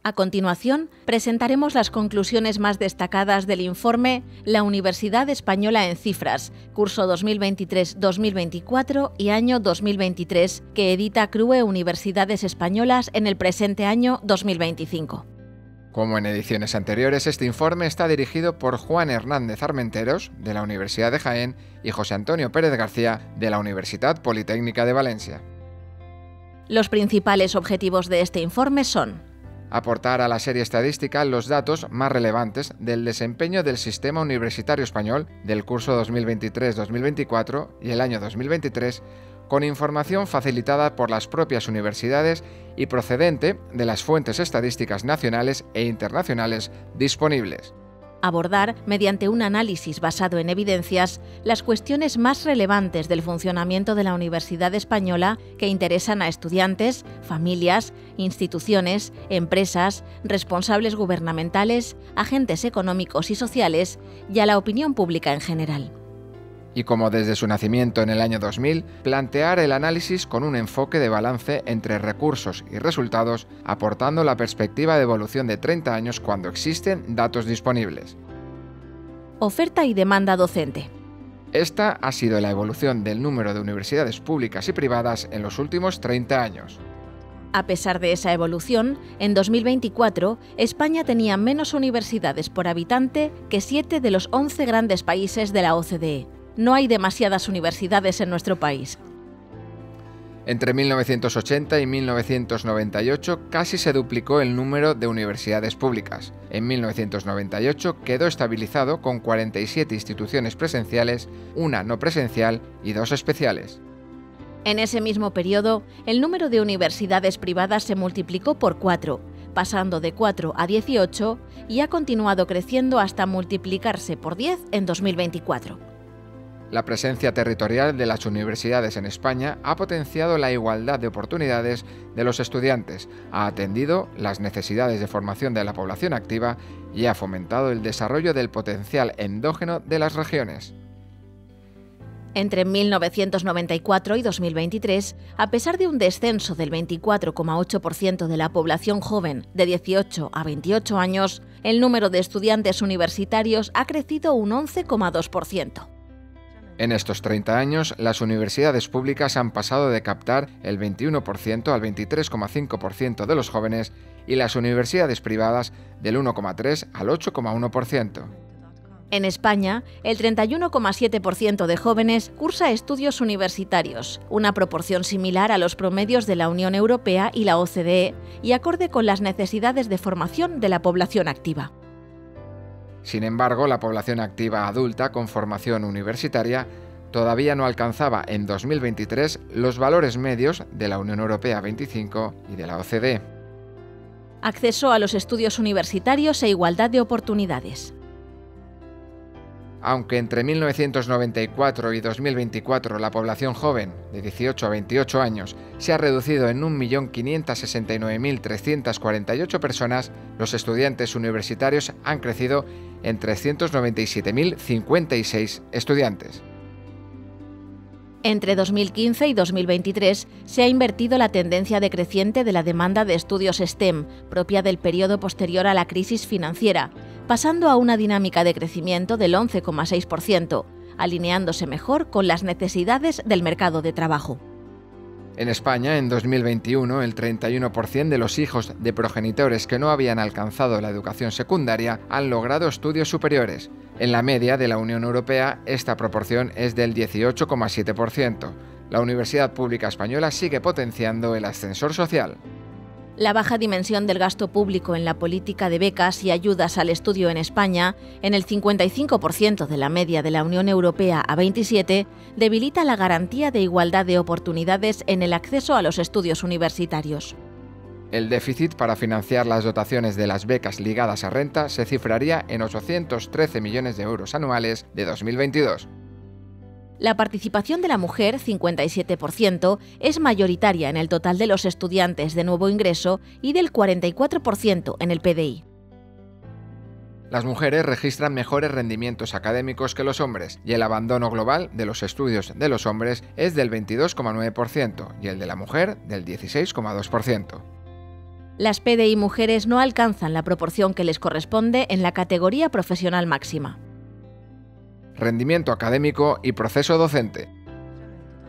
A continuación, presentaremos las conclusiones más destacadas del informe La Universidad Española en Cifras, curso 2023-2024 y año 2023, que edita CRUE Universidades Españolas en el presente año 2025. Como en ediciones anteriores, este informe está dirigido por Juan Hernández Armenteros, de la Universidad de Jaén, y José Antonio Pérez García, de la Universidad Politécnica de Valencia. Los principales objetivos de este informe son: aportar a la serie estadística los datos más relevantes del desempeño del sistema universitario español del curso 2023-2024 y el año 2023, con información facilitada por las propias universidades y procedente de las fuentes estadísticas nacionales e internacionales disponibles. Abordar, mediante un análisis basado en evidencias, las cuestiones más relevantes del funcionamiento de la Universidad Española que interesan a estudiantes, familias, instituciones, empresas, responsables gubernamentales, agentes económicos y sociales y a la opinión pública en general. Y como desde su nacimiento en el año 2000, plantear el análisis con un enfoque de balance entre recursos y resultados, aportando la perspectiva de evolución de 30 años cuando existen datos disponibles. Oferta y demanda docente. Esta ha sido la evolución del número de universidades públicas y privadas en los últimos 30 años. A pesar de esa evolución, en 2024, España tenía menos universidades por habitante que 7 de los 11 grandes países de la OCDE. No hay demasiadas universidades en nuestro país. Entre 1980 y 1998 casi se duplicó el número de universidades públicas. En 1998 quedó estabilizado con 47 instituciones presenciales, una no presencial y 2 especiales. En ese mismo periodo, el número de universidades privadas se multiplicó por 4, pasando de 4 a 18 y ha continuado creciendo hasta multiplicarse por 10 en 2024. La presencia territorial de las universidades en España ha potenciado la igualdad de oportunidades de los estudiantes, ha atendido las necesidades de formación de la población activa y ha fomentado el desarrollo del potencial endógeno de las regiones. Entre 1994 y 2023, a pesar de un descenso del 24,8% de la población joven de 18 a 28 años, el número de estudiantes universitarios ha crecido un 11,2%. En estos 30 años, las universidades públicas han pasado de captar el 21% al 23,5% de los jóvenes y las universidades privadas del 1,3% al 8,1%. En España, el 31,7% de jóvenes cursa estudios universitarios, una proporción similar a los promedios de la Unión Europea y la OCDE y acorde con las necesidades de formación de la población activa. Sin embargo, la población activa adulta con formación universitaria todavía no alcanzaba en 2023 los valores medios de la Unión Europea 25 y de la OCDE. Acceso a los estudios universitarios e igualdad de oportunidades. Aunque entre 1994 y 2024 la población joven de 18 a 28 años se ha reducido en 1.569.348 personas, los estudiantes universitarios han crecido en 397.056 estudiantes. Entre 2015 y 2023 se ha invertido la tendencia decreciente de la demanda de estudios STEM, propia del periodo posterior a la crisis financiera, pasando a una dinámica de crecimiento del 11,6%, alineándose mejor con las necesidades del mercado de trabajo. En España, en 2021, el 31% de los hijos de progenitores que no habían alcanzado la educación secundaria han logrado estudios superiores. En la media de la Unión Europea, esta proporción es del 18,7%. La Universidad Pública Española sigue potenciando el ascensor social. La baja dimensión del gasto público en la política de becas y ayudas al estudio en España, en el 55% de la media de la Unión Europea a 27, debilita la garantía de igualdad de oportunidades en el acceso a los estudios universitarios. El déficit para financiar las dotaciones de las becas ligadas a renta se cifraría en 813 millones de euros anuales de 2022. La participación de la mujer, 57%, es mayoritaria en el total de los estudiantes de nuevo ingreso y del 44% en el PDI. Las mujeres registran mejores rendimientos académicos que los hombres y el abandono global de los estudios de los hombres es del 22,9% y el de la mujer del 16,2%. Las PDI mujeres no alcanzan la proporción que les corresponde en la categoría profesional máxima. Rendimiento académico y proceso docente.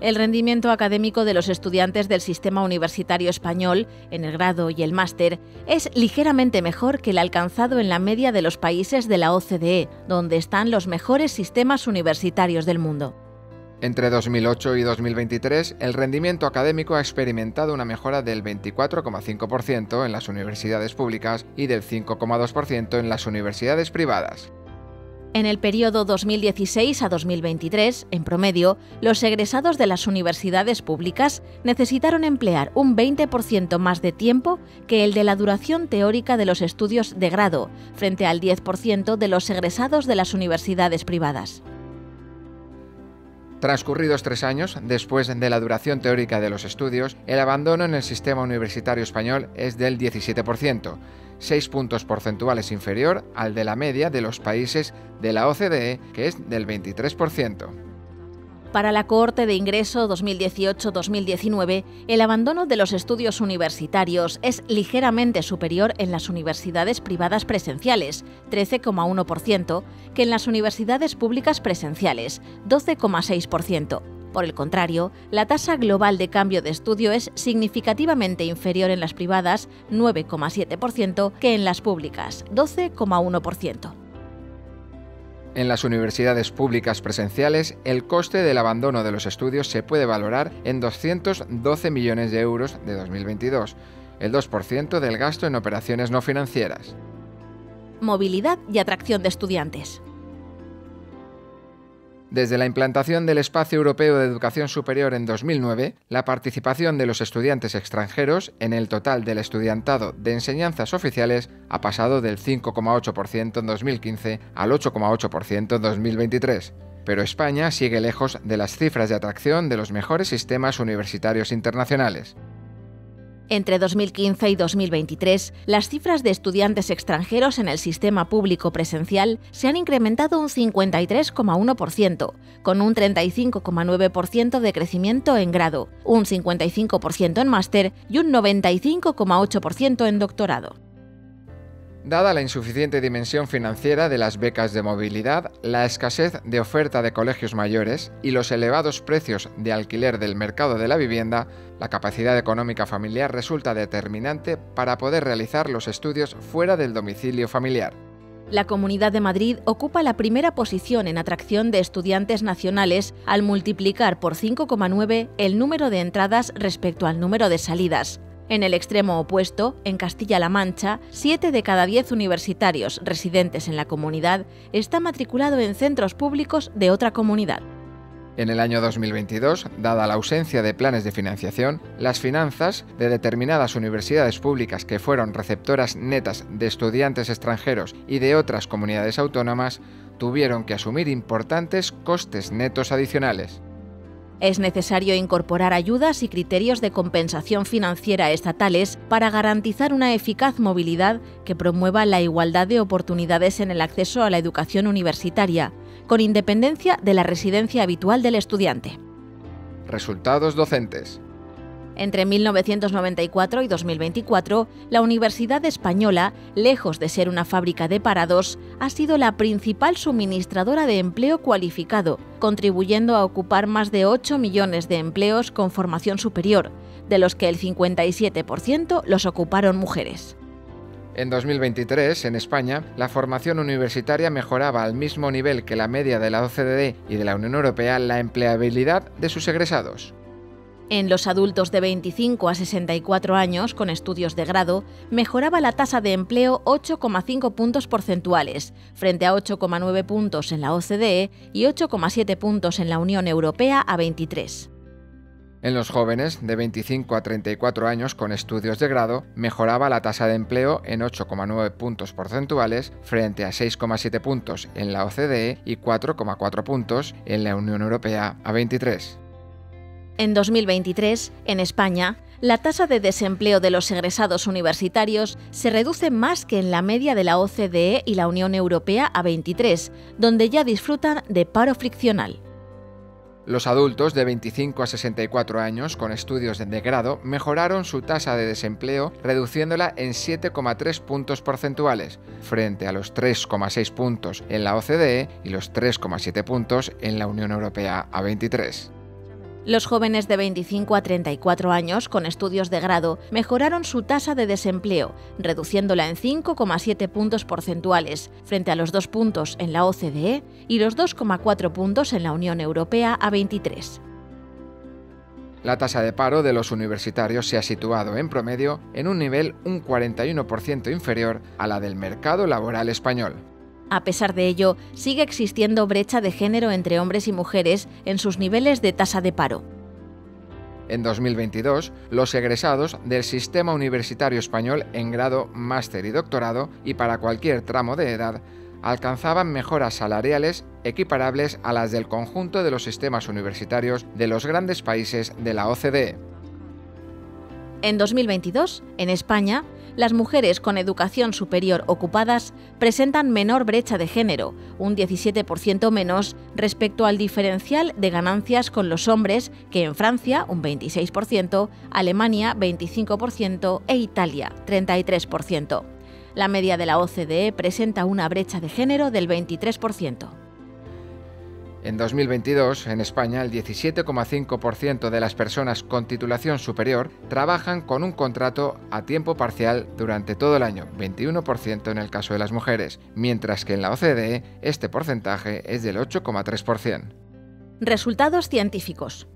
El rendimiento académico de los estudiantes del sistema universitario español, en el grado y el máster, es ligeramente mejor que el alcanzado en la media de los países de la OCDE, donde están los mejores sistemas universitarios del mundo. Entre 2008 y 2023, el rendimiento académico ha experimentado una mejora del 24,5% en las universidades públicas y del 5,2% en las universidades privadas. En el periodo 2016 a 2023, en promedio, los egresados de las universidades públicas necesitaron emplear un 20% más de tiempo que el de la duración teórica de los estudios de grado, frente al 10% de los egresados de las universidades privadas. Transcurridos 3 años, después de la duración teórica de los estudios, el abandono en el sistema universitario español es del 17%, 6 puntos porcentuales inferior al de la media de los países de la OCDE, que es del 23%. Para la cohorte de ingreso 2018-2019, el abandono de los estudios universitarios es ligeramente superior en las universidades privadas presenciales, 13,1%, que en las universidades públicas presenciales, 12,6%. Por el contrario, la tasa global de cambio de estudio es significativamente inferior en las privadas, 9,7%, que en las públicas, 12,1%. En las universidades públicas presenciales, el coste del abandono de los estudios se puede valorar en 212 millones de euros de 2022, el 2% del gasto en operaciones no financieras. Movilidad y atracción de estudiantes. Desde la implantación del Espacio Europeo de Educación Superior en 2009, la participación de los estudiantes extranjeros en el total del estudiantado de enseñanzas oficiales ha pasado del 5,8% en 2015 al 8,8% en 2023. Pero España sigue lejos de las cifras de atracción de los mejores sistemas universitarios internacionales. Entre 2015 y 2023, las cifras de estudiantes extranjeros en el sistema público presencial se han incrementado un 53,1%, con un 35,9% de crecimiento en grado, un 55% en máster y un 95,8% en doctorado. Dada la insuficiente dimensión financiera de las becas de movilidad, la escasez de oferta de colegios mayores y los elevados precios de alquiler del mercado de la vivienda, la capacidad económica familiar resulta determinante para poder realizar los estudios fuera del domicilio familiar. La Comunidad de Madrid ocupa la primera posición en atracción de estudiantes nacionales al multiplicar por 5,9 el número de entradas respecto al número de salidas. En el extremo opuesto, en Castilla-La Mancha, 7 de cada 10 universitarios residentes en la comunidad está matriculado en centros públicos de otra comunidad. En el año 2022, dada la ausencia de planes de financiación, las finanzas de determinadas universidades públicas que fueron receptoras netas de estudiantes extranjeros y de otras comunidades autónomas tuvieron que asumir importantes costes netos adicionales. Es necesario incorporar ayudas y criterios de compensación financiera estatales para garantizar una eficaz movilidad que promueva la igualdad de oportunidades en el acceso a la educación universitaria, con independencia de la residencia habitual del estudiante. Resultados docentes. Entre 1994 y 2024, la Universidad Española, lejos de ser una fábrica de parados, ha sido la principal suministradora de empleo cualificado, contribuyendo a ocupar más de 8 millones de empleos con formación superior, de los que el 57% los ocuparon mujeres. En 2023, en España, la formación universitaria mejoraba al mismo nivel que la media de la OCDE y de la Unión Europea la empleabilidad de sus egresados. En los adultos de 25 a 64 años con estudios de grado, mejoraba la tasa de empleo 8,5 puntos porcentuales, frente a 8,9 puntos en la OCDE y 8,7 puntos en la Unión Europea a 23. En los jóvenes de 25 a 34 años con estudios de grado, mejoraba la tasa de empleo en 8,9 puntos porcentuales frente a 6,7 puntos en la OCDE y 4,4 puntos en la Unión Europea a 23. En 2023, en España, la tasa de desempleo de los egresados universitarios se reduce más que en la media de la OCDE y la Unión Europea a 23, donde ya disfrutan de paro friccional. Los adultos de 25 a 64 años con estudios de grado mejoraron su tasa de desempleo reduciéndola en 7,3 puntos porcentuales, frente a los 3,6 puntos en la OCDE y los 3,7 puntos en la Unión Europea a 23. Los jóvenes de 25 a 34 años con estudios de grado mejoraron su tasa de desempleo, reduciéndola en 5,7 puntos porcentuales, frente a los 2 puntos en la OCDE y los 2,4 puntos en la Unión Europea a 23. La tasa de paro de los universitarios se ha situado en promedio en un nivel un 41% inferior a la del mercado laboral español. A pesar de ello, sigue existiendo brecha de género entre hombres y mujeres en sus niveles de tasa de paro. En 2022, los egresados del sistema universitario español en grado, máster y doctorado, y para cualquier tramo de edad, alcanzaban mejoras salariales equiparables a las del conjunto de los sistemas universitarios de los grandes países de la OCDE. En 2022, en España, las mujeres con educación superior ocupadas presentan menor brecha de género, un 17% menos respecto al diferencial de ganancias con los hombres, que en Francia, un 26%, Alemania, 25% e Italia, 33%. La media de la OCDE presenta una brecha de género del 23%. En 2022, en España, el 17,5% de las personas con titulación superior trabajan con un contrato a tiempo parcial durante todo el año, 21% en el caso de las mujeres, mientras que en la OCDE este porcentaje es del 8,3%. Resultados científicos.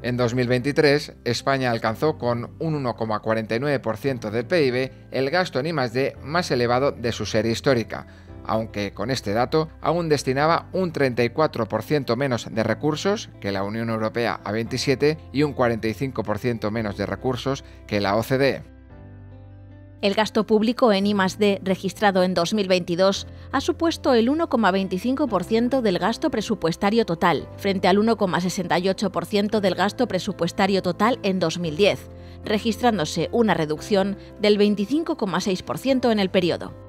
En 2023, España alcanzó con un 1,49% del PIB el gasto en I+D más elevado de su serie histórica, aunque con este dato aún destinaba un 34% menos de recursos que la Unión Europea a 27 y un 45% menos de recursos que la OCDE. El gasto público en I+D registrado en 2022 ha supuesto el 1,25% del gasto presupuestario total, frente al 1,68% del gasto presupuestario total en 2010, registrándose una reducción del 25,6% en el periodo.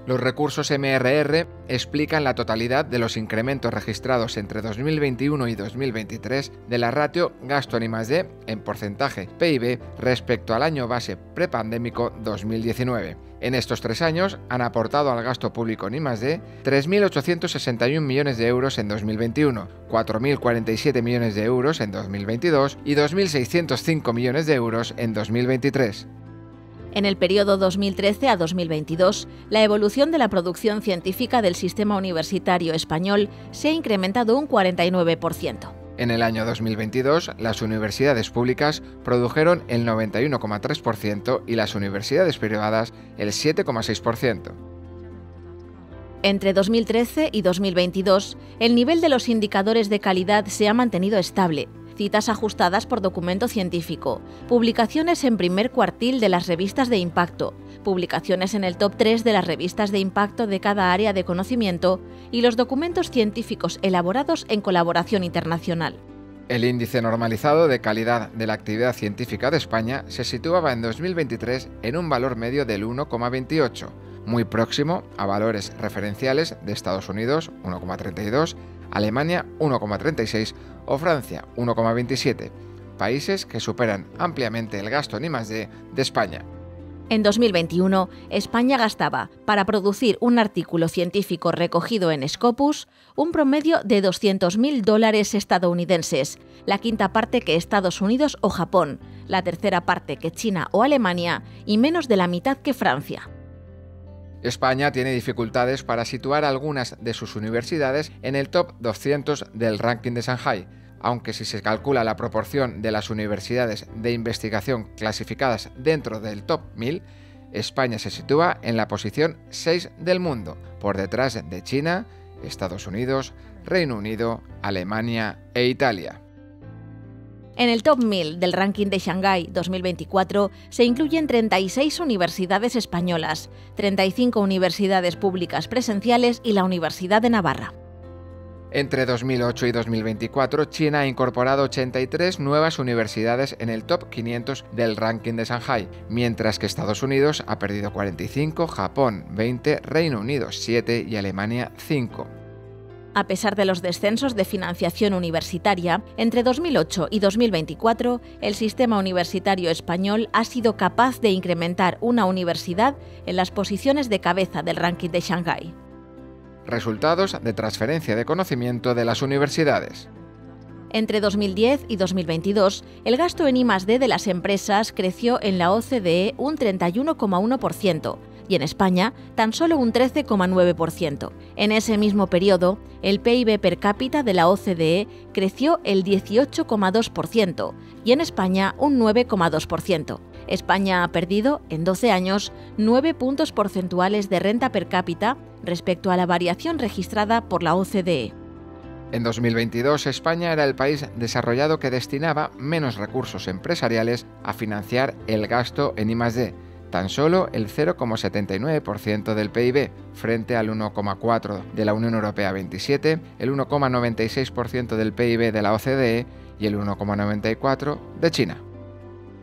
Los recursos MRR explican la totalidad de los incrementos registrados entre 2021 y 2023 de la ratio gasto en I+D en porcentaje PIB respecto al año base prepandémico 2019. En estos 3 años han aportado al gasto público en I+D 3.861 millones de euros en 2021, 4.047 millones de euros en 2022 y 2.605 millones de euros en 2023. En el periodo 2013 a 2022, la evolución de la producción científica del sistema universitario español se ha incrementado un 49%. En el año 2022, las universidades públicas produjeron el 91,3% y las universidades privadas el 7,6%. Entre 2013 y 2022, el nivel de los indicadores de calidad se ha mantenido estable. Citas ajustadas por documento científico, publicaciones en primer cuartil de las revistas de impacto, publicaciones en el top 3 de las revistas de impacto de cada área de conocimiento y los documentos científicos elaborados en colaboración internacional. El índice normalizado de calidad de la actividad científica de España se situaba en 2023 en un valor medio del 1,28, muy próximo a valores referenciales de Estados Unidos, 1,32, Alemania 1,36 o Francia 1,27, países que superan ampliamente el gasto en I+D de España. En 2021, España gastaba, para producir un artículo científico recogido en Scopus, un promedio de $200.000 estadounidenses, la quinta parte que Estados Unidos o Japón, la tercera parte que China o Alemania y menos de la mitad que Francia. España tiene dificultades para situar algunas de sus universidades en el top 200 del ranking de Shanghai, aunque si se calcula la proporción de las universidades de investigación clasificadas dentro del top 1000, España se sitúa en la posición 6 del mundo, por detrás de China, Estados Unidos, Reino Unido, Alemania e Italia. En el top 1000 del ranking de Shanghái 2024 se incluyen 36 universidades españolas, 35 universidades públicas presenciales y la Universidad de Navarra. Entre 2008 y 2024, China ha incorporado 83 nuevas universidades en el top 500 del ranking de Shanghái, mientras que Estados Unidos ha perdido 45, Japón 20, Reino Unido 7 y Alemania 5. A pesar de los descensos de financiación universitaria, entre 2008 y 2024, el sistema universitario español ha sido capaz de incrementar una universidad en las posiciones de cabeza del ranking de Shanghái. Resultados de transferencia de conocimiento de las universidades. Entre 2010 y 2022, el gasto en I+D de las empresas creció en la OCDE un 31,1%, y en España tan solo un 13,9%. En ese mismo periodo, el PIB per cápita de la OCDE creció el 18,2% y en España un 9,2%. España ha perdido, en 12 años, 9 puntos porcentuales de renta per cápita respecto a la variación registrada por la OCDE. En 2022, España era el país desarrollado que destinaba menos recursos empresariales a financiar el gasto en I+D, tan solo el 0,79% del PIB, frente al 1,4% de la Unión Europea 27, el 1,96% del PIB de la OCDE y el 1,94% de China.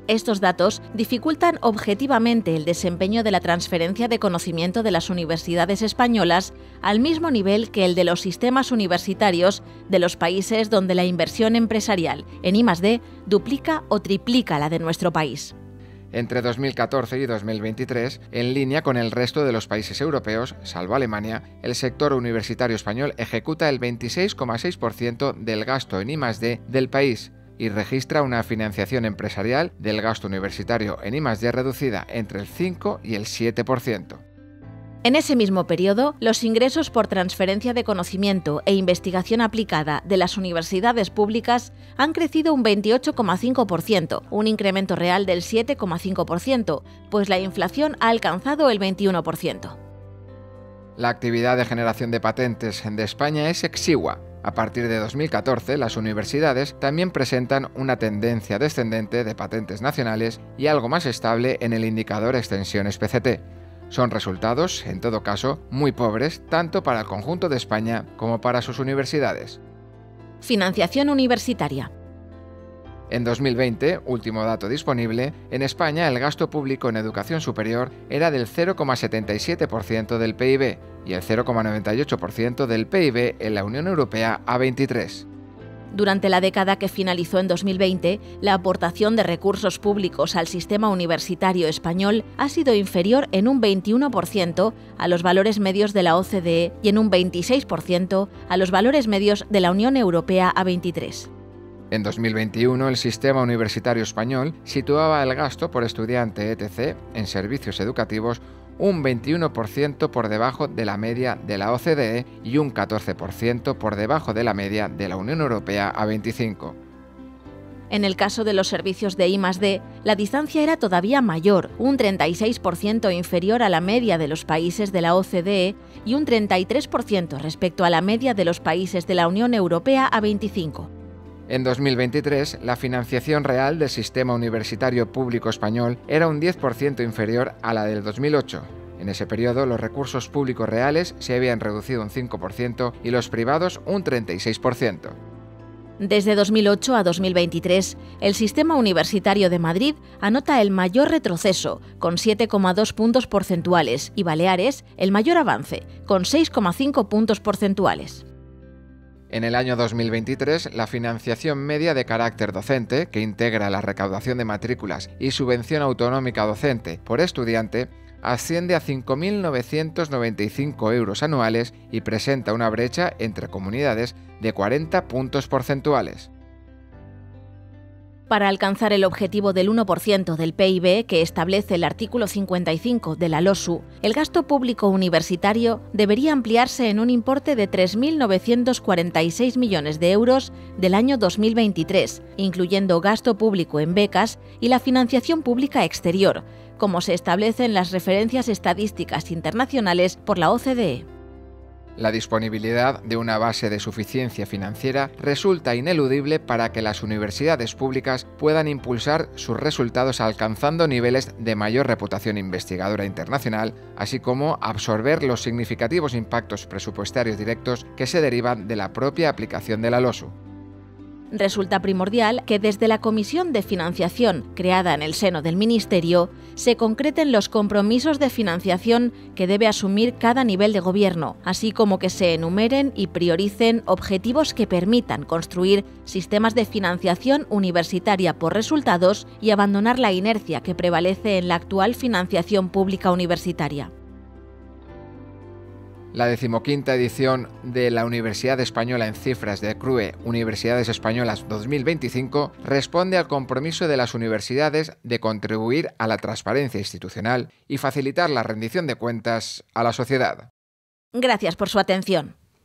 Estos datos dificultan objetivamente el desempeño de la transferencia de conocimiento de las universidades españolas al mismo nivel que el de los sistemas universitarios de los países donde la inversión empresarial en I+D duplica o triplica la de nuestro país. Entre 2014 y 2023, en línea con el resto de los países europeos, salvo Alemania, el sector universitario español ejecuta el 26,6% del gasto en I+D del país y registra una financiación empresarial del gasto universitario en I+D reducida entre el 5 y el 7%. En ese mismo periodo, los ingresos por transferencia de conocimiento e investigación aplicada de las universidades públicas han crecido un 28,5%, un incremento real del 7,5%, pues la inflación ha alcanzado el 21%. La actividad de generación de patentes de España es exigua. A partir de 2014, las universidades también presentan una tendencia descendente de patentes nacionales y algo más estable en el indicador extensiones PCT. Son resultados, en todo caso, muy pobres tanto para el conjunto de España como para sus universidades. Financiación universitaria. En 2020, último dato disponible, en España el gasto público en educación superior era del 0,77% del PIB y el 0,98% del PIB en la Unión Europea A23. Durante la década que finalizó en 2020, la aportación de recursos públicos al sistema universitario español ha sido inferior en un 21% a los valores medios de la OCDE y en un 26% a los valores medios de la Unión Europea A23. En 2021, el sistema universitario español situaba el gasto por estudiante etc. en servicios educativos un 21% por debajo de la media de la OCDE y un 14% por debajo de la media de la Unión Europea A25. En el caso de los servicios de I+D, la distancia era todavía mayor, un 36% inferior a la media de los países de la OCDE y un 33% respecto a la media de los países de la Unión Europea A25. En 2023, la financiación real del sistema universitario público español era un 10% inferior a la del 2008. En ese periodo, los recursos públicos reales se habían reducido un 5% y los privados un 36%. Desde 2008 a 2023, el sistema universitario de Madrid anota el mayor retroceso, con 7,2 puntos porcentuales, y Baleares el mayor avance, con 6,5 puntos porcentuales. En el año 2023, la financiación media de carácter docente, que integra la recaudación de matrículas y subvención autonómica docente por estudiante, asciende a 5.995 euros anuales y presenta una brecha entre comunidades de 40 puntos porcentuales. Para alcanzar el objetivo del 1% del PIB que establece el artículo 55 de la LOSU, el gasto público universitario debería ampliarse en un importe de 3.946 millones de euros del año 2023, incluyendo gasto público en becas y la financiación pública exterior, como se establece en las referencias estadísticas internacionales por la OCDE. La disponibilidad de una base de suficiencia financiera resulta ineludible para que las universidades públicas puedan impulsar sus resultados alcanzando niveles de mayor reputación investigadora internacional, así como absorber los significativos impactos presupuestarios directos que se derivan de la propia aplicación de la LOSU. resulta primordial que desde la Comisión de Financiación, creada en el seno del Ministerio, se concreten los compromisos de financiación que debe asumir cada nivel de gobierno, así como que se enumeren y prioricen objetivos que permitan construir sistemas de financiación universitaria por resultados y abandonar la inercia que prevalece en la actual financiación pública universitaria. La 15ª edición de la Universidad Española en Cifras de CRUE Universidades Españolas 2025 responde al compromiso de las universidades de contribuir a la transparencia institucional y facilitar la rendición de cuentas a la sociedad. Gracias por su atención.